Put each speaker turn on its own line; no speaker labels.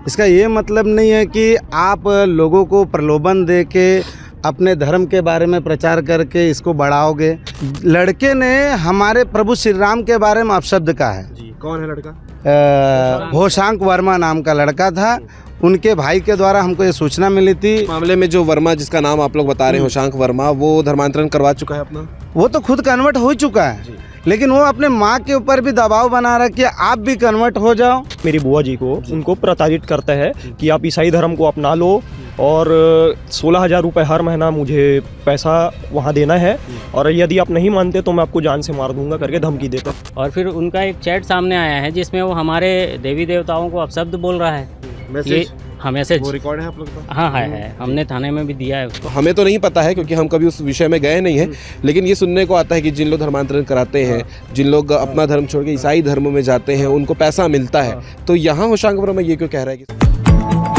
इसका ये मतलब नहीं है कि आप लोगों को प्रलोभन दे के अपने धर्म के बारे में प्रचार करके इसको बढ़ाओगे। लड़के ने हमारे प्रभु श्री राम के बारे में अपशब्द कहा है।
जी, कौन है लड़का?
होशांक वर्मा नाम का लड़का था। उनके भाई के द्वारा हमको ये सूचना मिली थी।
मामले में जो वर्मा, जिसका नाम आप लोग बता रहे हैं होशांक वर्मा, वो धर्मांतरण करवा चुका है अपना?
वो तो खुद कन्वर्ट हो चुका है, लेकिन वो अपने माँ के ऊपर भी दबाव बना रहा है कि आप भी कन्वर्ट हो जाओ।
मेरी बुआ जी को उनको प्रताड़ित करता है कि आप ईसाई धर्म को अपना लो और 16,000 रुपये हर महीना मुझे पैसा वहाँ देना है, और यदि आप नहीं मानते तो मैं आपको जान से मार दूंगा करके धमकी देता।
और फिर उनका एक चैट सामने आया है जिसमें वो हमारे देवी देवताओं को अपशब्द बोल रहा है।
मैसेज?
हाँ, मैसेज।
वो रिकॉर्ड है आप लोग का?
हाँ है, हमने थाने में भी दिया है उसको।
हमें तो नहीं पता है क्योंकि हम कभी उस विषय में गए नहीं हैं, लेकिन ये सुनने को आता है कि जिन लोग धर्मांतरण कराते हैं, जिन लोग अपना धर्म छोड़ के ईसाई धर्म में जाते हैं, उनको पैसा मिलता है। तो यहाँ होशांक वर्मा ये क्यों कह रहा है कि